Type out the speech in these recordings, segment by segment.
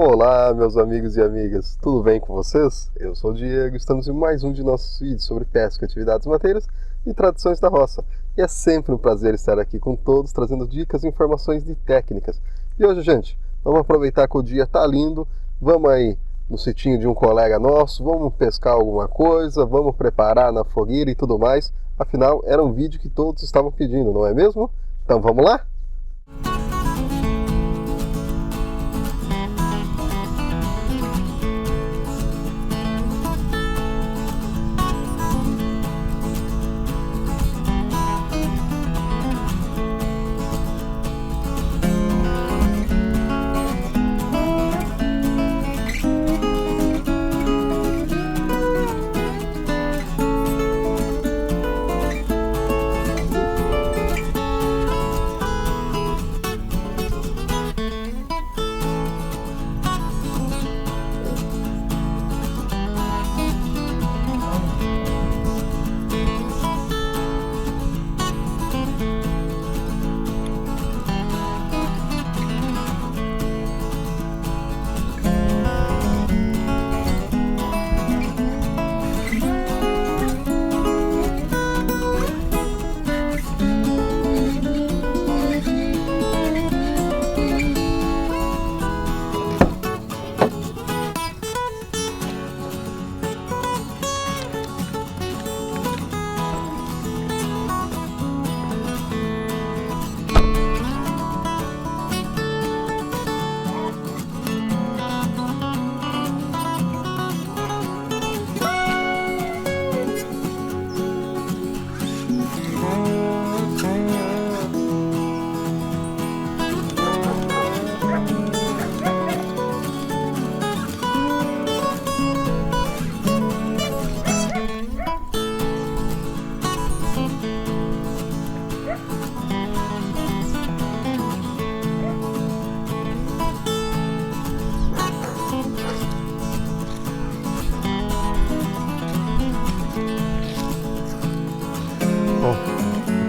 Olá, meus amigos e amigas, tudo bem com vocês? Eu sou o Diego e estamos em mais um de nossos vídeos sobre pesca, atividades mateiras e tradições da roça. E é sempre um prazer estar aqui com todos, trazendo dicas e informações de técnicas. E hoje, gente, vamos aproveitar que o dia tá lindo, vamos aí no sitinho de um colega nosso, vamos pescar alguma coisa, vamos preparar na fogueira e tudo mais. Afinal, era um vídeo que todos estavam pedindo, não é mesmo? Então vamos lá?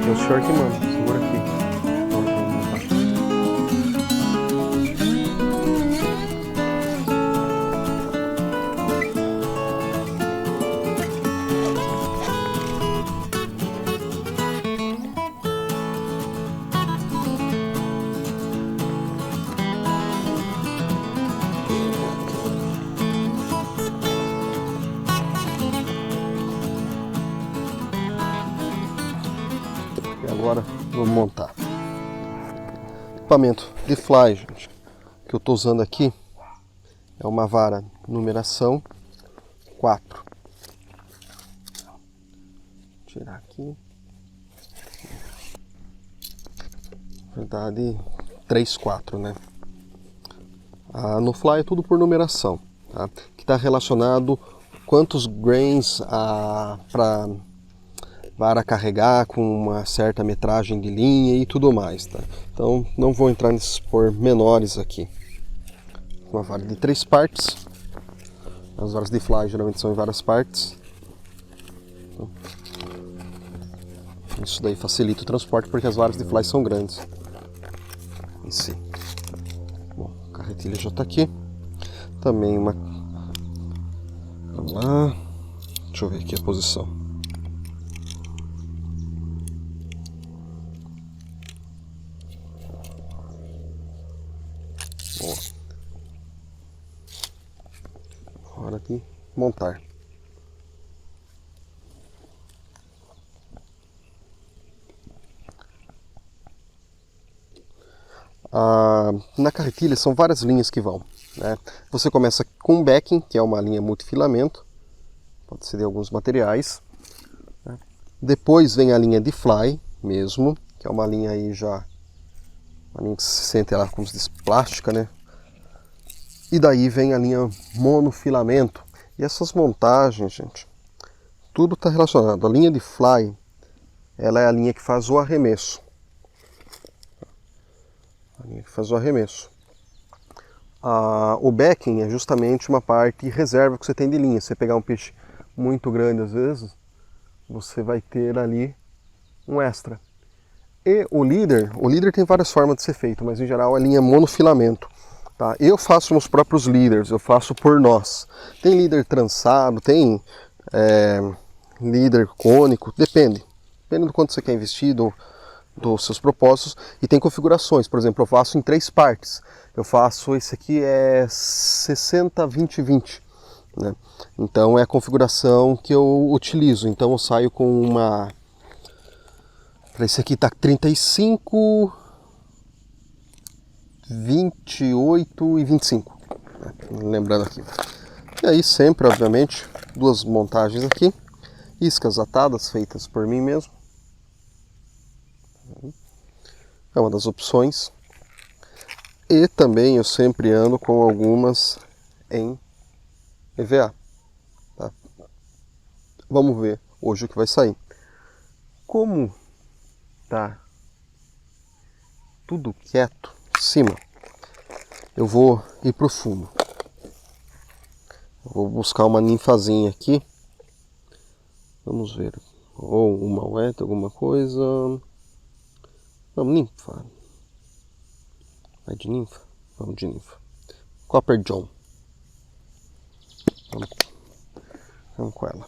Aqui é o senhor que manda, segura aqui. Agora vamos montar equipamento de fly, gente. O que eu estou usando aqui é uma vara numeração 4. Vou tirar aqui. Na verdade 3, 4, né? No fly é tudo por numeração, tá? Que está relacionado quantos grains para vara carregar com uma certa metragem de linha e tudo mais, tá? Então não vou entrar nesses pormenores aqui. Uma vara de 3 partes. As varas de fly geralmente são em várias partes. Então, isso daí facilita o transporte porque as varas de fly são grandes em si. Bom, a carretilha já está aqui. Também uma... Vamos lá. Deixa eu ver aqui a posição. Hora de montar. Na carretilha são várias linhas que vão, né? Você começa com backing, que é uma linha multifilamento, pode ser de alguns materiais, né? Depois vem a linha de fly mesmo, que é uma linha aí já, uma linha que se sente lá como se diz plástica, né? E daí vem a linha monofilamento. E essas montagens, gente, tudo está relacionado. A linha de fly, ela é a linha que faz o arremesso. A linha que faz o arremesso. O backing é justamente uma parte reserva que você tem de linha. Se você pegar um peixe muito grande, às vezes, você vai ter ali um extra. E o líder tem várias formas de ser feito, mas em geral a linha monofilamento. Tá? Eu faço nos próprios líderes, eu faço por nós. Tem líder trançado, tem líder cônico, depende. Depende do quanto você quer investir, dos seus propósitos. E tem configurações, por exemplo, eu faço em 3 partes. Eu faço, esse aqui é 60, 20, 20. Né? Então é a configuração que eu utilizo. Então eu saio com uma... Esse aqui está 35... 28 e 25, né? Lembrando aqui. E aí sempre, obviamente, 2 montagens aqui, iscas atadas feitas por mim mesmo. É uma das opções. E também eu sempre ando com algumas em EVA. Tá? Vamos ver hoje o que vai sair. Como tá tudo quieto em cima, eu vou ir para o fundo. Vou buscar uma ninfazinha aqui. Vamos ver. Ou uma wet, alguma coisa. Não, ninfa. Vai de ninfa? Vamos de ninfa. Copper John. Vamos com ela.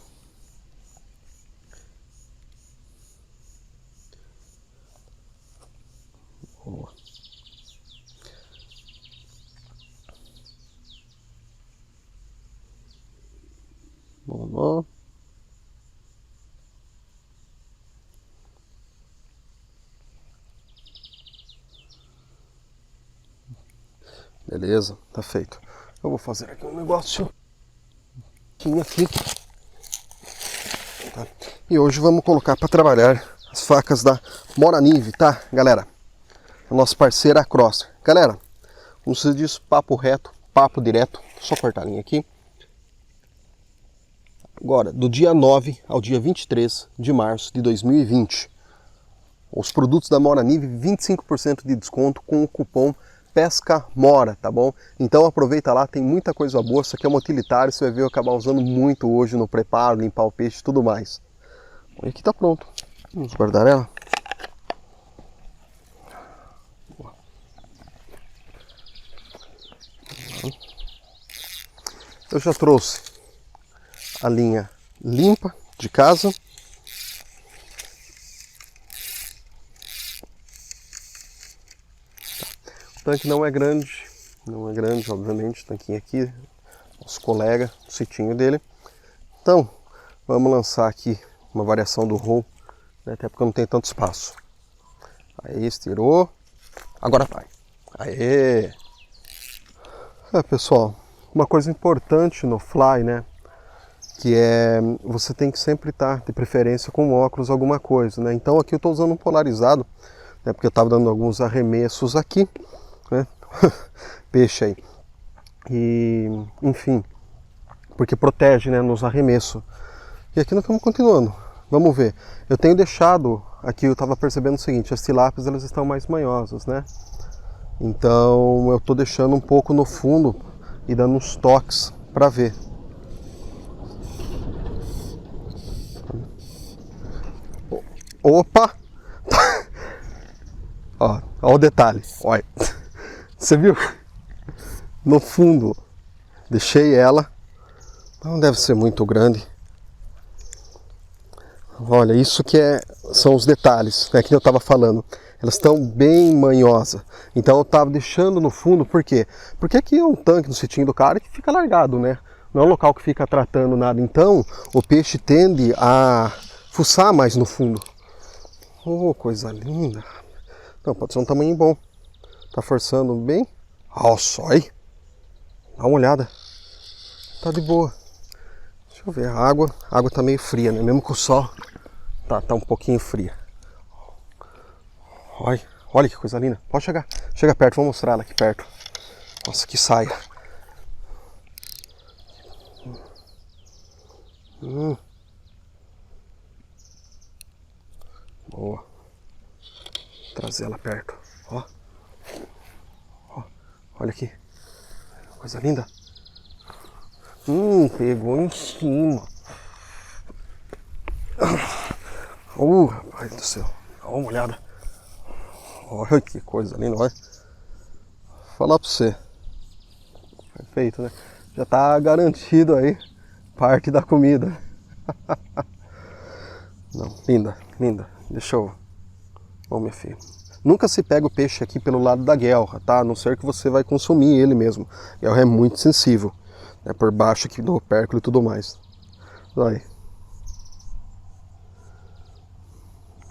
Boa. Vamos lá. Beleza, tá feito. Eu vou fazer aqui um negócio aqui. Tá? E hoje vamos colocar para trabalhar as facas da Moranive, tá, galera? A nossa parceira Crosser. Galera, como se diz, papo reto, papo direto. Só cortar a linha aqui. Agora, do dia 9 ao dia 23 de março de 2020, os produtos da Moranive, 25% de desconto com o cupom PESCAMORA, tá bom? Então aproveita lá, tem muita coisa boa. Isso aqui é um utilitário, você vai ver eu acabar usando muito hoje no preparo, limpar o peixe e tudo mais. E aqui tá pronto. Vamos guardar ela. Eu já trouxe a linha limpa de casa. O tanque não é grande, obviamente, o tanquinho aqui, nosso colega, o sitinho dele. Então, vamos lançar aqui uma variação do roll, né, até porque não tem tanto espaço. Aí, estirou, agora vai. Aê! Pessoal, uma coisa importante no fly, né, que é, você tem que sempre estar, de preferência, com óculos, alguma coisa, né. Então aqui eu estou usando um polarizado, né, porque eu estava dando alguns arremessos aqui, né, peixe aí, e enfim, porque protege, né, nos arremessos. E aqui nós estamos continuando, vamos ver. Eu tenho deixado, aqui eu estava percebendo o seguinte, as tilápias elas estão mais manhosas, né, então eu estou deixando um pouco no fundo e dando uns toques para ver. Opa! Ó o detalhe, olha. Você viu? No fundo, deixei ela, não deve ser muito grande. Olha, isso que são os detalhes, né, que eu estava falando. Elas estão bem manhosas. Então eu estava deixando no fundo, por quê? Porque aqui é um tanque no sitinho do cara que fica largado, né? Não é um local que fica tratando nada. Então o peixe tende a fuçar mais no fundo. Oh, coisa linda. Não, pode ser um tamanho bom. Tá forçando bem. Nossa, olha. Dá uma olhada. Tá de boa. Deixa eu ver, a água tá meio fria, né? Mesmo com o sol, tá um pouquinho fria. Olha que coisa linda. Pode chegar. Chega perto, vou mostrar ela aqui perto. Nossa, que saia. Boa. Vou trazer ela perto. Ó. Olha aqui. Coisa linda. Pegou em cima. Rapaz do céu. Dá uma olhada. Olha que coisa linda, olha. Vou falar pra você. Perfeito, né? Já tá garantido aí parte da comida. Não, linda, linda. Deixa eu... Bom, minha filha. Nunca se pega o peixe aqui pelo lado da guelra, tá? A não ser que você vai consumir ele mesmo. A guelra é muito sensível. É por baixo aqui do opérculo e tudo mais. Aí.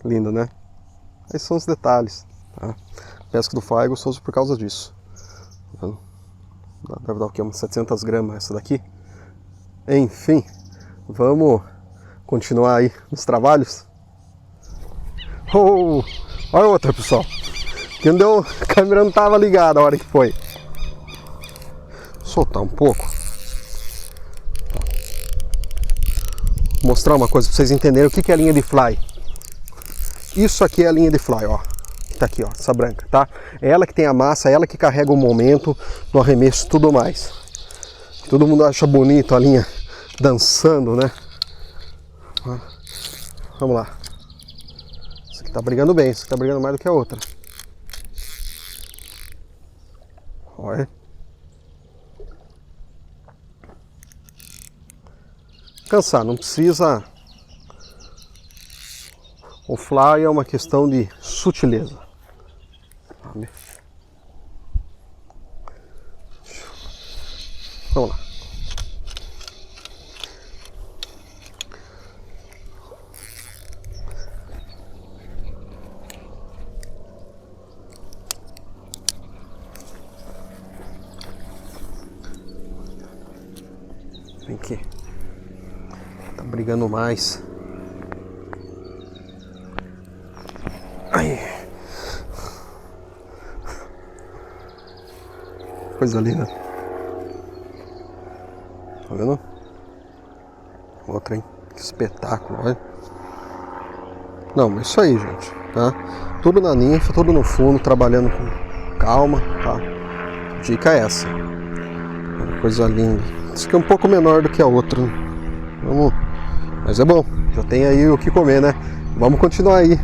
Lindo, né? Aí são os detalhes, tá? A pesca do fly é gostoso por causa disso. Deve dar o quê? Umas 700 gramas essa daqui. Enfim, vamos continuar aí nos trabalhos. Oh, olha outra, pessoal. Que não deu, a câmera não estava ligada a hora que foi. Vou soltar um pouco. Vou mostrar uma coisa para vocês entenderem o que é a linha de fly. Isso aqui é a linha de fly, ó. Tá aqui, ó, essa branca, tá? É ela que tem a massa, é ela que carrega o momento no arremesso e tudo mais. Todo mundo acha bonito a linha dançando, né? Vamos lá. Essa aqui tá brigando bem, essa aqui tá brigando mais do que a outra. Olha. Cansar, não precisa. O fly é uma questão de sutileza. Vamos lá. Vem aqui. Tá brigando mais. Ai. Coisa linda. Tá vendo? Outra, hein? Que espetáculo, olha. Não, mas isso aí, gente, tá? Tudo na ninfa, tudo no fundo, trabalhando com calma, tá? Dica é essa. Coisa linda. Isso aqui é um pouco menor do que a outra, né? Vamos. Mas é bom, já tem aí o que comer, né? Vamos continuar aí,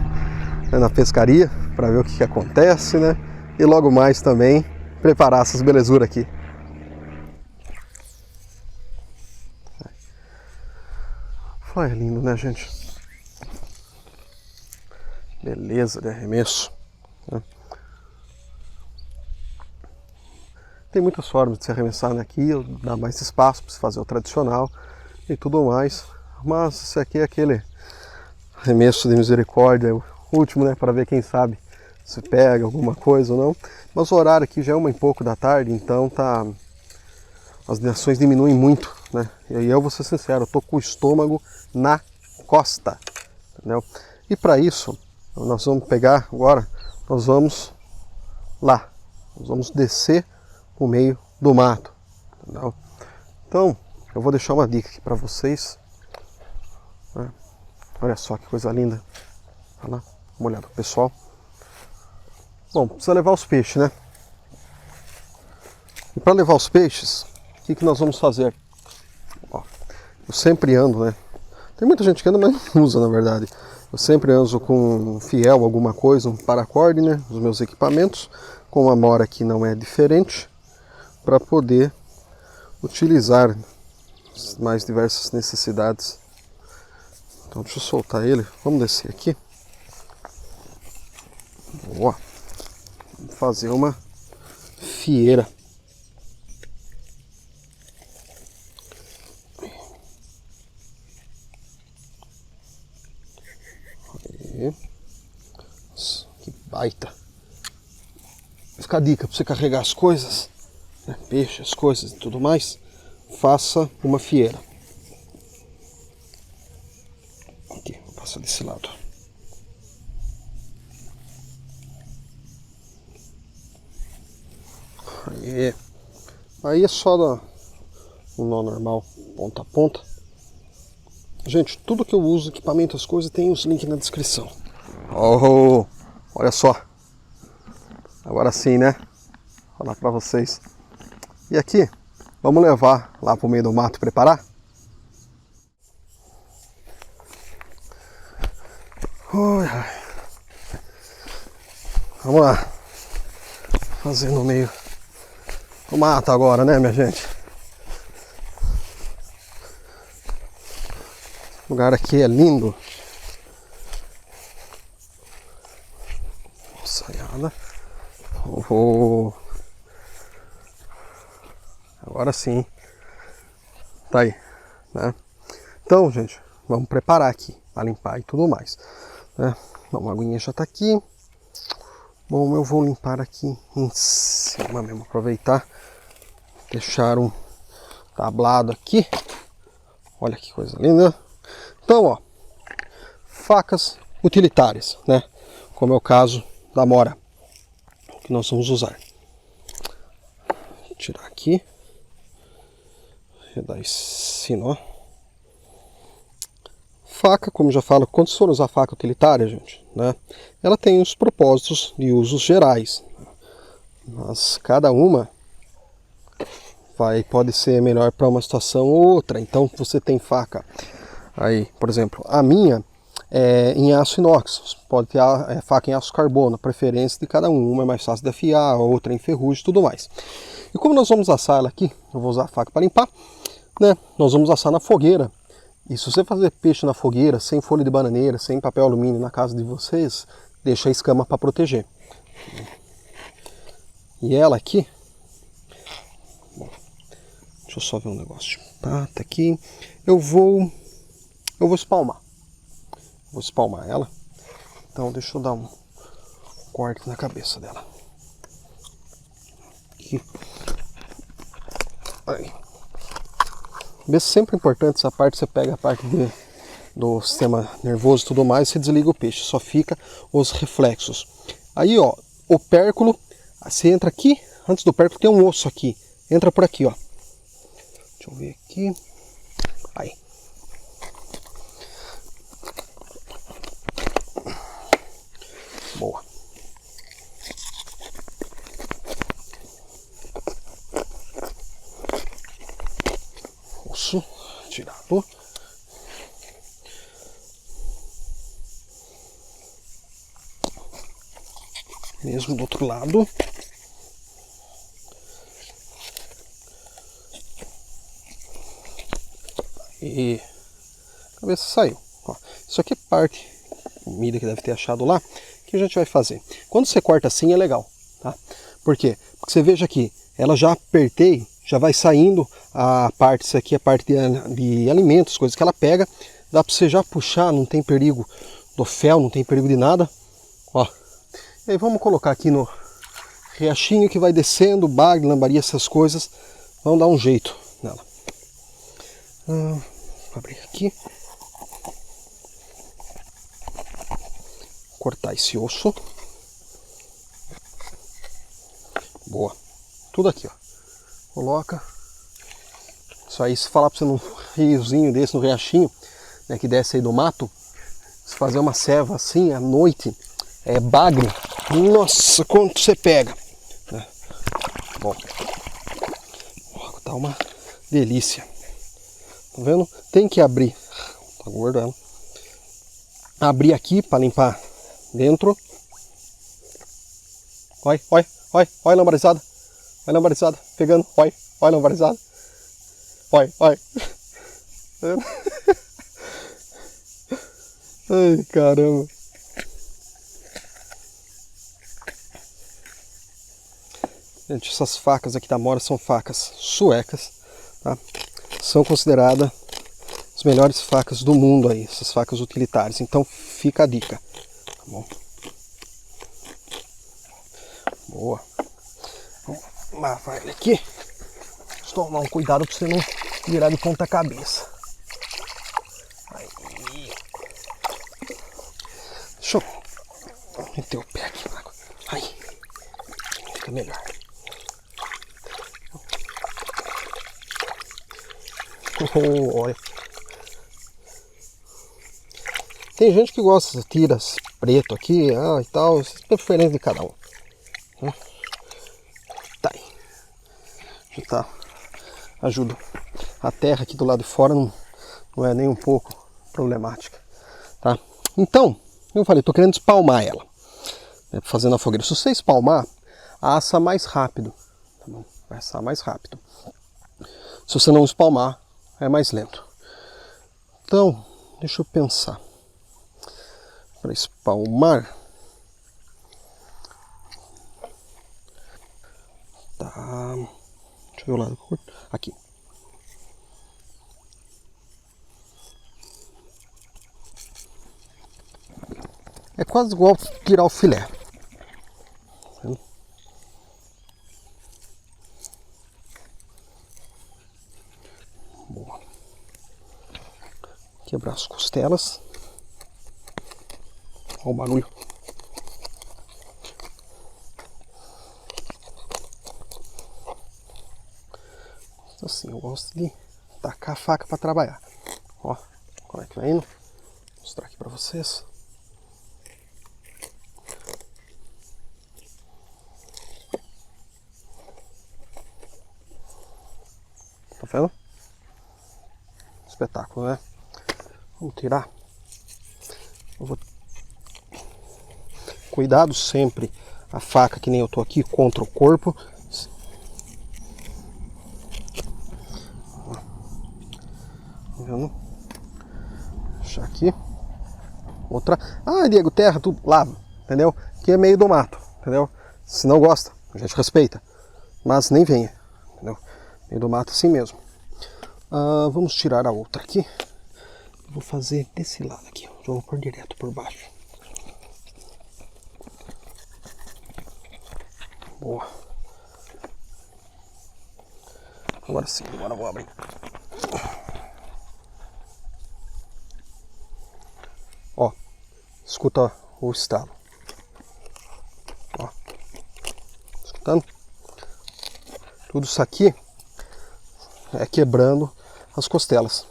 né, na pescaria para ver o que acontece, né? E logo mais também preparar essas belezuras aqui. Foi lindo, né, gente? Beleza de arremesso, né? Tem muitas formas de se arremessar, né? Aqui dá mais espaço para se fazer o tradicional e tudo mais. Mas esse aqui é aquele arremesso de misericórdia, o último, né? Para ver quem sabe se pega alguma coisa ou não. Mas o horário aqui já é 1h pouco da tarde, então tá... as ações diminuem muito, né? E aí eu vou ser sincero, eu tô com o estômago na costa, entendeu? E para isso, nós vamos pegar agora, nós vamos lá, nós vamos descer no meio do mato, entendeu? Então, eu vou deixar uma dica aqui para vocês, né? Olha só que coisa linda. Olha lá, uma olhada pro pessoal. Bom, precisa levar os peixes, né? E para levar os peixes, o que nós vamos fazer? Ó, eu sempre ando, né? Tem muita gente que anda, mas não usa, na verdade. Eu sempre ando com um fiel, alguma coisa, um paracorde, né? Os meus equipamentos. Com a mora aqui não é diferente, para poder utilizar as mais diversas necessidades. Então deixa eu soltar ele. Vamos descer aqui. Boa. Vamos fazer uma fieira. Nossa, que baita. Fica a dica para você carregar as coisas, né? Peixe, as coisas e tudo mais. Faça uma fieira. Aqui, vou passar desse lado. Aí é só dar um nó normal, ponta a ponta. Gente, tudo que eu uso, equipamento, as coisas, tem os links na descrição. Oh, olha só. Agora sim, né? Vou falar pra vocês. E aqui, vamos levar lá pro meio do mato preparar? Vamos lá. Fazer no meio o mato agora, né, minha gente? O lugar aqui é lindo. Nossa, oh. Agora sim. Tá aí, né? Então, gente, vamos preparar aqui para limpar e tudo mais, né? Bom, a aguinha já tá aqui. Bom, eu vou limpar aqui em cima mesmo, aproveitar, deixar um tablado aqui. Olha que coisa linda. Então, ó, facas utilitárias, né? Como é o caso da Amora, que nós vamos usar. Vou tirar aqui. Vou dar esse nó. Faca, como já falo, quando você for usar faca utilitária, gente, né? Ela tem os propósitos de usos gerais. Mas cada uma pode ser melhor para uma situação ou outra. Então você tem faca aí, por exemplo, a minha é em aço inox, pode ter faca em aço carbono, a preferência de cada um. Uma é mais fácil de afiar, a outra é em ferrugem e tudo mais. E como nós vamos assar ela aqui, eu vou usar a faca para limpar, né? Nós vamos assar na fogueira. E se você fazer peixe na fogueira, sem folha de bananeira, sem papel alumínio na casa de vocês, deixa a escama para proteger. E ela aqui, bom, deixa eu só ver um negócio de prata aqui. Eu vou espalmar. Vou espalmar ela. Então deixa eu dar um corte na cabeça dela. Aqui. Aí. Sempre importante essa parte, você pega a parte do sistema nervoso e tudo mais, você desliga o peixe, só fica os reflexos. Aí, ó, o pérculo, você entra aqui, antes do pérculo tem um osso aqui, entra por aqui, ó. Deixa eu ver aqui. Aí. Boa. Osso tirado. Mesmo do outro lado. E a cabeça saiu. Ó, isso aqui é parte comida que deve ter achado lá, que a gente vai fazer. Quando você corta assim é legal, tá? Por quê? Porque você veja aqui, ela já apertei, já vai saindo a parte, isso aqui é a parte de alimentos, coisas que ela pega, dá para você já puxar, não tem perigo do fel, não tem perigo de nada, ó. E aí vamos colocar aqui no riachinho que vai descendo, bagre, lambaria, essas coisas, vamos dar um jeito nela. Vou abrir aqui, cortar esse osso, boa, tudo aqui, ó, coloca. Isso aí, se falar para você num riozinho desse, no riachinho, né, que desce aí do mato, se fazer uma ceva assim à noite, é bagre, nossa, quanto você pega, né? Bom, tá uma delícia, tá vendo? Tem que abrir, tá gordo ela, abrir aqui para limpar dentro. Olha, olha, olha, olha a lambarizada, pegando, olha, olha a lambarizada. Olha, olha. Ai, caramba. Gente, essas facas aqui da Amora são facas suecas, tá? São consideradas as melhores facas do mundo aí, essas facas utilitárias. Então fica a dica, tá bom? Boa. Vamos lavar ele aqui. Tomar um cuidado para você não virar de ponta cabeça. Aí. Deixa eu meter o pé aqui na água. Aí. Fica melhor. Oh, olha. Tem gente que gosta de tiras preto aqui, e tal. Isso é preferência de cada um. Tá aí. Já tá. Ajuda. A terra aqui do lado de fora não é nem um pouco problemática, tá? Então, eu falei, tô querendo espalmar ela, né, fazendo a fogueira. Se você espalmar, assa mais rápido, tá bom? vai assar mais rápido. Se você não espalmar, é mais lento. Então, deixa eu pensar. Para espalmar, tá. Deixa eu ver o lado curto. Aqui. É quase igual tirar o filé. Boa. Quebrar as costelas. Olha o barulho. Assim, eu gosto de tacar a faca para trabalhar. Ó, como é que vai indo? Vou mostrar aqui para vocês. Tá vendo? Espetáculo, né? Vamos tirar. Eu vou... Cuidado sempre a faca, que nem eu tô aqui, contra o corpo. Tá vendo? Deixar aqui. Outra. Ah, Diego, terra, tudo lava, entendeu? Aqui é meio do mato, entendeu? Se não gosta, a gente respeita. Mas nem venha, entendeu? Meio do mato assim mesmo. Vamos tirar a outra aqui. Vou fazer desse lado aqui, ó. Já vou pôr direto por baixo. Boa. Agora sim, agora eu vou abrir. Ó, escuta o estalo. Ó, escutando? Tudo isso aqui é quebrando as costelas.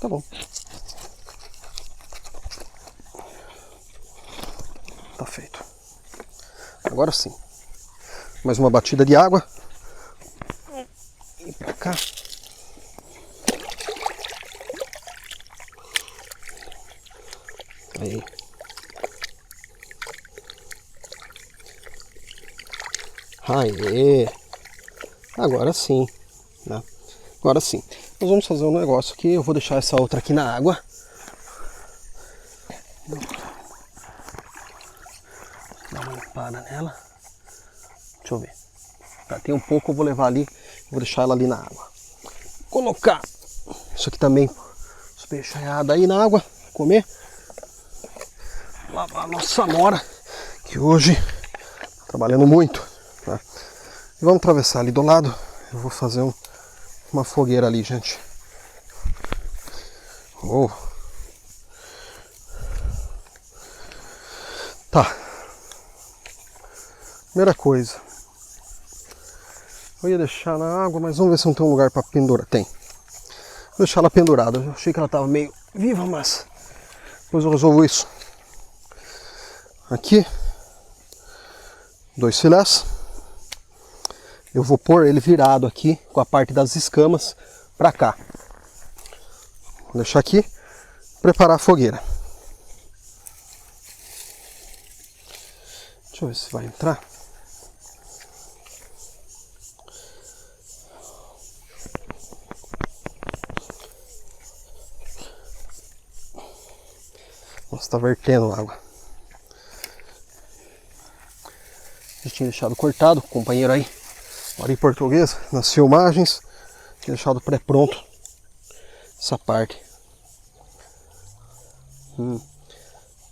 Tá bom. Tá feito. Agora sim. Mais uma batida de água. E pra cá. Aí. Aê. Agora sim, né? Agora sim. Nós vamos fazer um negócio aqui. Eu vou deixar essa outra aqui na água. Dá uma limpada nela. Deixa eu ver. Tá, tem um pouco, eu vou levar ali. Vou deixar ela ali na água. Colocar isso aqui também. Os peixaiados aí na água. Comer. Lavar a nossa nora, que hoje tá trabalhando muito. Tá? E vamos atravessar ali do lado. Eu vou fazer uma fogueira ali, gente. Oh. Tá. Primeira coisa. Eu ia deixar na água, mas vamos ver se não tem um lugar para pendurar. Tem. Vou deixar ela pendurada. Eu achei que ela tava meio viva, mas depois eu resolvo isso. Aqui. 2 filés. Eu vou pôr ele virado aqui, com a parte das escamas, para cá. Vou deixar aqui, preparar a fogueira. Deixa eu ver se vai entrar. Nossa, tá vertendo água. Já tinha deixado cortado, o companheiro aí, hora em português, nas filmagens, tinha deixado pré-pronto essa parte.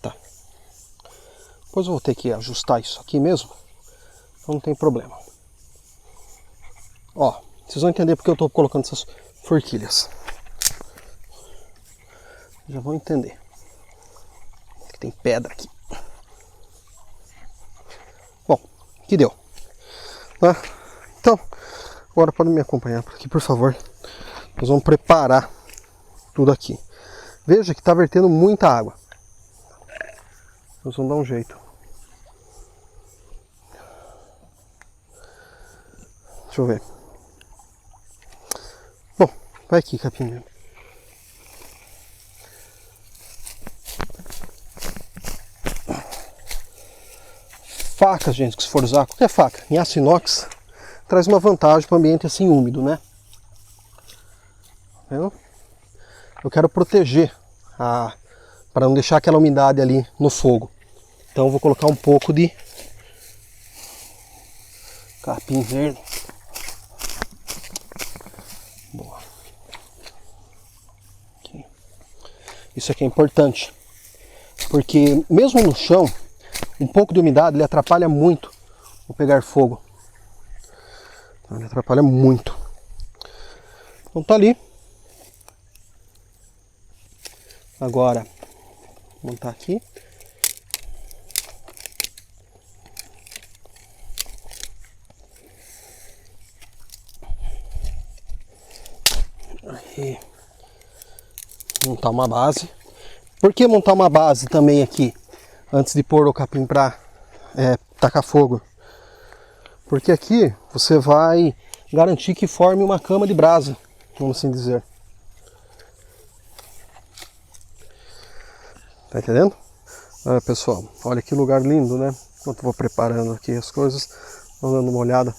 Tá. Depois eu vou ter que ajustar isso aqui mesmo, então não tem problema. Ó, vocês vão entender porque eu tô colocando essas forquilhas. Já vão entender. Tem pedra aqui. Bom, que deu. Tá? Então, agora pode me acompanhar por aqui, por favor. Nós vamos preparar tudo aqui. Veja que está vertendo muita água. Nós vamos dar um jeito. Deixa eu ver. Bom, vai aqui, capim mesmo. faca, gente, que se for usar qualquer faca em aço inox, traz uma vantagem para o ambiente assim úmido, né? Eu quero proteger para não deixar aquela umidade ali no fogo. Então eu vou colocar um pouco de capim verde. Boa. Aqui. Isso aqui é importante, porque mesmo no chão, um pouco de umidade ele atrapalha muito o pegar fogo. Ele atrapalha muito. Então tá ali. Agora, vou montar aqui. Aí. Montar uma base. Por que montar uma base também aqui, antes de pôr o capim para tacar fogo? Porque aqui você vai garantir que forme uma cama de brasa, vamos assim dizer. Tá entendendo? Pessoal, olha que lugar lindo, né? Enquanto eu vou preparando aqui as coisas, vou dando uma olhada.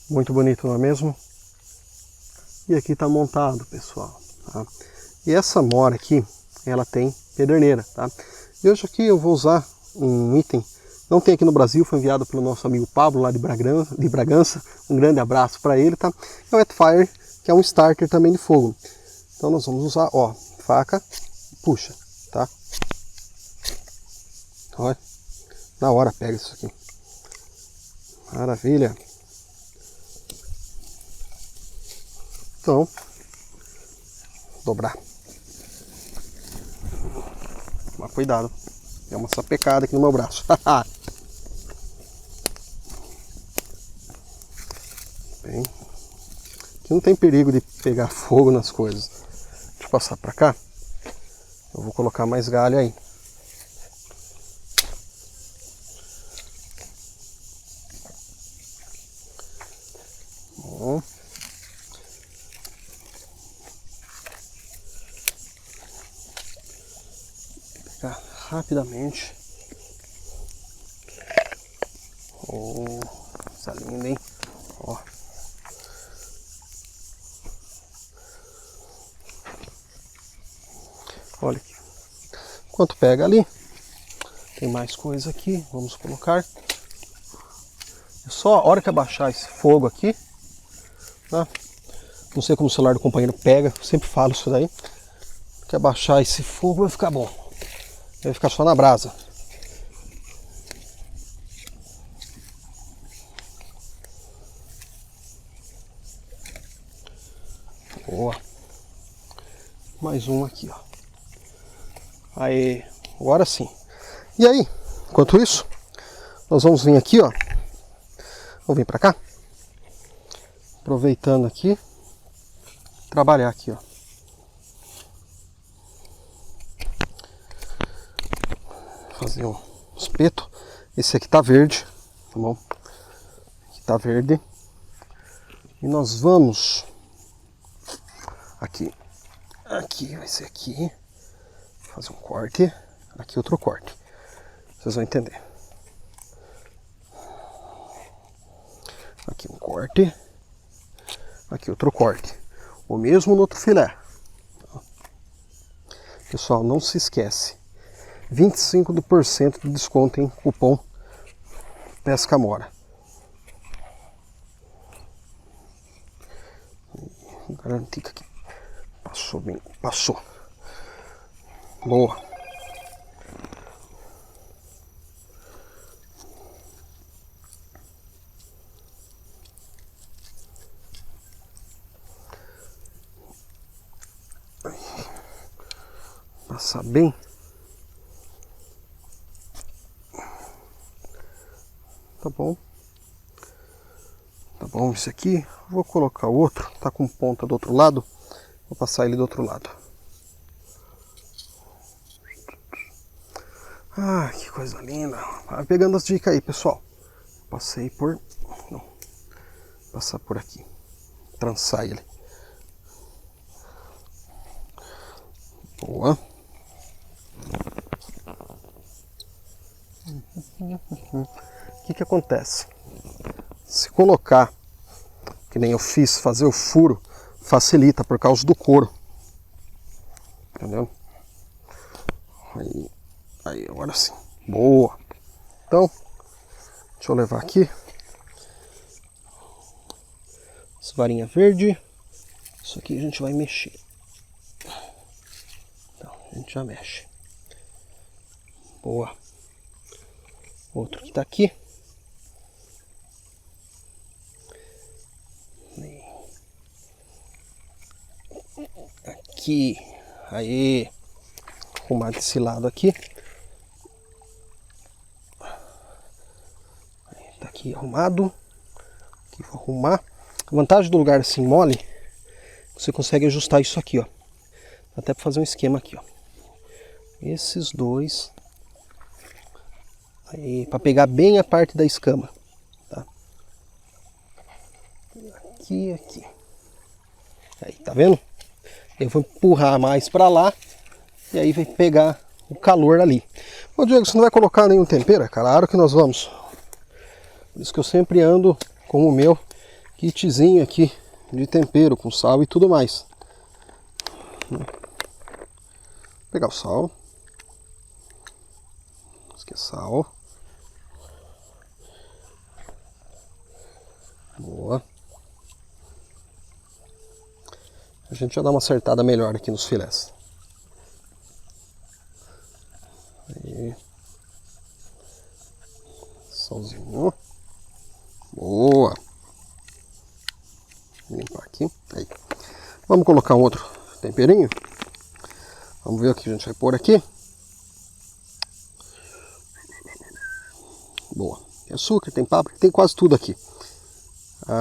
Muito bonito, não é mesmo? E aqui tá montado, pessoal. Tá? E essa mora aqui, ela tem pederneira, tá? E hoje aqui eu vou usar um item, não tem aqui no Brasil, foi enviado pelo nosso amigo Pablo lá de Bragança. Um grande abraço para ele, tá? É o Wetfire, que é um starter também de fogo. Então nós vamos usar, ó, faca, puxa, tá? Olha, na hora pega isso aqui. Maravilha. Então, dobrar. Mas cuidado, é uma sapecada aqui no meu braço. Bem, aqui não tem perigo de pegar fogo nas coisas. Deixa eu passar para cá. Eu vou colocar mais galho aí. Bom. Pegar rapidamente. Oh, essa linda, hein? Ó. Olha aqui. Enquanto pega ali, tem mais coisa aqui. Vamos colocar. É só a hora que abaixar esse fogo aqui, tá? Não sei como o celular do companheiro pega, eu sempre falo isso daí. Que abaixar esse fogo vai ficar bom. Vai ficar só na brasa. Boa. Mais um aqui, ó. Aí, agora sim. E aí, enquanto isso, nós vamos vir aqui, ó. Vamos vir pra cá. Aproveitando aqui, trabalhar aqui, ó. Fazer um espeto. Esse aqui tá verde, tá bom? Aqui tá verde. E nós vamos aqui. Aqui vai ser aqui. Fazer um corte. Aqui outro corte. Vocês vão entender. Aqui um corte. Aqui outro corte. O mesmo no outro filé. Pessoal, não se esquece. 25% de desconto em cupom Pesca Amora. Garantir que aqui passou bem. Passou. Boa. Passar bem. Tá bom. Tá bom, esse aqui. Vou colocar o outro. Tá com ponta do outro lado. Vou passar ele do outro lado. Ah, que coisa linda. Vai pegando as dicas aí, pessoal. Passei por... Não. Passar por aqui. Trançar ele. Boa. O que acontece? Se colocar, que nem eu fiz, fazer o furo, facilita por causa do couro. Entendeu? Aí, agora sim. Boa! Então, deixa eu levar aqui. Essa varinha verde. Isso aqui a gente vai mexer. Então, a gente já mexe. Boa. Outro que tá aqui. Aqui. Aí. Arrumar desse lado aqui. Tá aqui arrumado. Aqui vou arrumar. A vantagem do lugar assim mole, você consegue ajustar isso aqui, ó. Até para fazer um esquema aqui, ó. Esses dois. Aí, para pegar bem a parte da escama, tá? Aqui, aqui. Aí, tá vendo? Eu vou empurrar mais para lá e aí vai pegar o calor ali. Ô Diego, você não vai colocar nenhum tempero? Claro que nós vamos. Por isso que eu sempre ando com o meu kitzinho aqui de tempero, com sal e tudo mais. Vou pegar o sal. Esquece sal. Boa. A gente já dá uma acertada melhor aqui nos filés. Aí. Salzinho. Boa. Vou limpar aqui. Aí. Vamos colocar um outro temperinho. Vamos ver o que a gente vai pôr aqui. Boa. Tem açúcar, tem páprica, tem quase tudo aqui.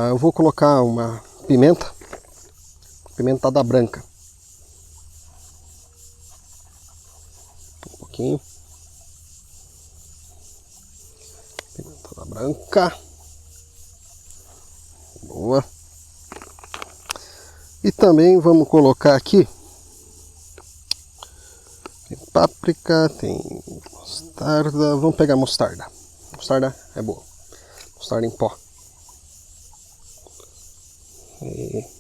Eu vou colocar uma pimenta. Pimentada branca. Um pouquinho. Pimentada branca. Boa. E também vamos colocar aqui. Tem páprica, tem mostarda. Vamos pegar mostarda. Mostarda é boa. Mostarda em pó. E...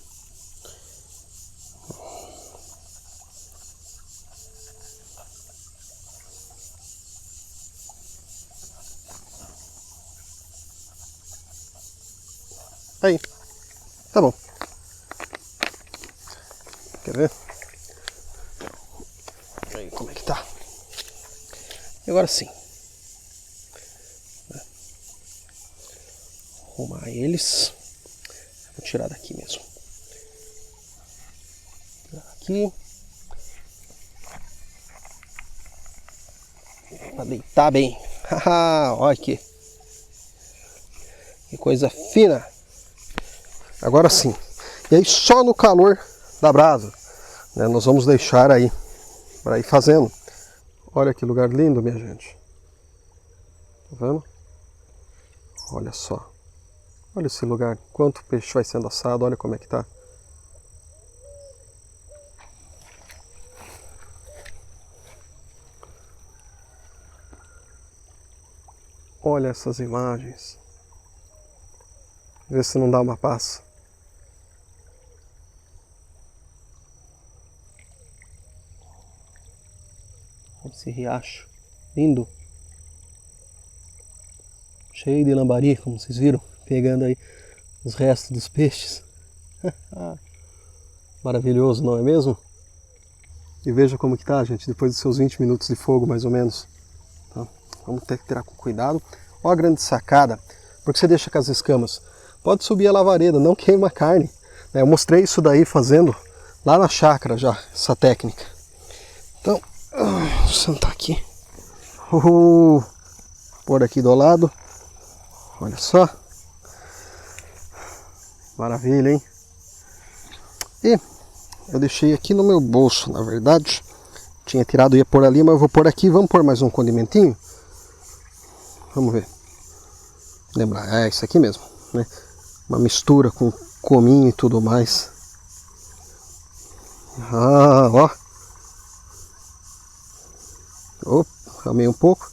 aí, tá bom. Quer ver? Aí, como é que tá? E agora sim. Arrumar eles. Vou tirar daqui mesmo. Tirar aqui. Pra deitar bem. Haha, olha aqui. Que coisa fina. Agora sim. E aí só no calor da brasa, né, nós vamos deixar aí para ir fazendo. Olha que lugar lindo, minha gente. Tá vendo? Olha só. Olha esse lugar. Quanto peixe vai sendo assado. Olha como é que tá. Olha essas imagens. Vê se não dá uma paz. Esse riacho lindo, cheio de lambari, como vocês viram, pegando aí os restos dos peixes. Maravilhoso, não é mesmo? E veja como que tá, gente, depois dos seus 20 minutos de fogo, mais ou menos. Tá? Vamos ter que tirar com cuidado. Olha a grande sacada, porque você deixa com as escamas. Pode subir a lavareda, não queima a carne. Eu mostrei isso daí fazendo lá na chácara já, essa técnica. Então, vou sentar aqui. Pôr aqui do lado. Olha só. Maravilha, hein? E eu deixei aqui no meu bolso, na verdade. Tinha tirado e ia pôr ali, mas eu vou pôr aqui. Vamos pôr mais um condimentinho? Vamos ver. Lembrar, é isso aqui mesmo, né? Uma mistura com cominho e tudo mais. Ó. Opa, amei um pouco.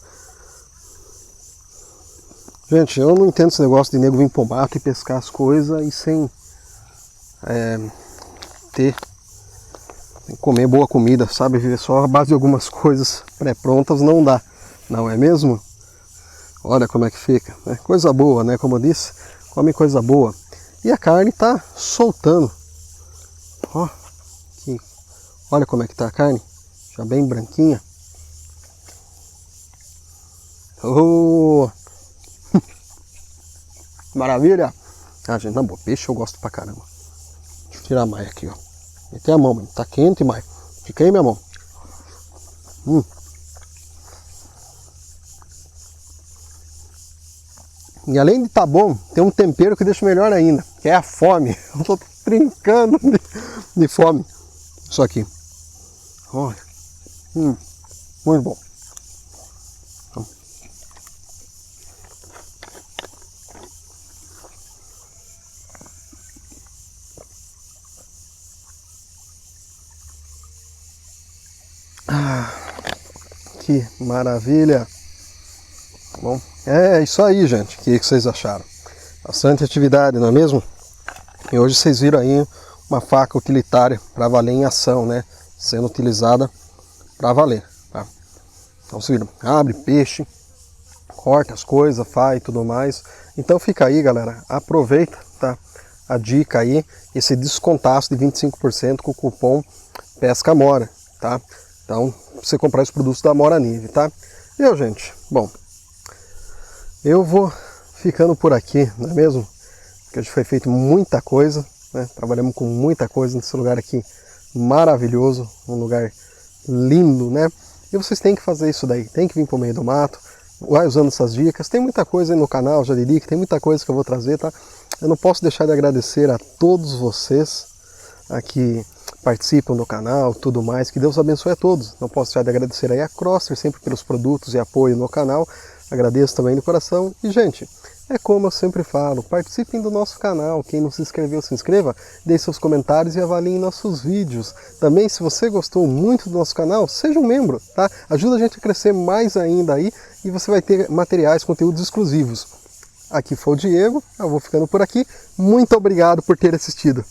Gente, eu não entendo esse negócio de nego vir pro mato e pescar as coisas e sem comer boa comida, sabe? Viver só a base de algumas coisas pré-prontas não dá, não é mesmo? Olha como é que fica, né? Coisa boa, né? Como eu disse, come coisa boa. E a carne tá soltando. Ó, olha como é que tá a carne, já bem branquinha. Oh! Maravilha! Ah, gente, na boa, peixe eu gosto pra caramba. Deixa eu tirar a maia aqui, ó. Meter a mão, mano. Tá quente, maia. Fica aí, minha mão. E além de tá bom, tem um tempero que deixa melhor ainda, que é a fome. Eu tô trincando de fome. Isso aqui. Olha. Muito bom. Que maravilha! Bom, é isso aí, gente. O que vocês acharam? Bastante atividade, não é mesmo? E hoje vocês viram aí uma faca utilitária para valer em ação, né? Sendo utilizada para valer, tá? Então vocês viram, abre peixe, corta as coisas, faz e tudo mais. Então fica aí, galera, aproveita, tá? A dica aí, esse descontaço de 25% com o cupom PESCAMORA, tá? Então, você comprar os produtos da Amora Nive, tá? E gente, bom, eu vou ficando por aqui, não é mesmo? Porque hoje foi feito muita coisa, né? Trabalhamos com muita coisa nesse lugar aqui maravilhoso, um lugar lindo, né? E vocês têm que fazer isso daí, tem que vir pro meio do mato, vai usando essas dicas. Tem muita coisa aí no canal, já diria que tem muita coisa que eu vou trazer, tá? Eu não posso deixar de agradecer a todos vocês aqui participam do canal, tudo mais, que Deus abençoe a todos. Não posso deixar de agradecer aí a Crosser, sempre pelos produtos e apoio no canal, agradeço também de coração. E gente, é como eu sempre falo, participem do nosso canal, quem não se inscreveu, se inscreva, deixe seus comentários e avaliem nossos vídeos. Também, se você gostou muito do nosso canal, seja um membro, tá? Ajuda a gente a crescer mais ainda aí e você vai ter materiais, conteúdos exclusivos. Aqui foi o Diego, eu vou ficando por aqui, muito obrigado por ter assistido.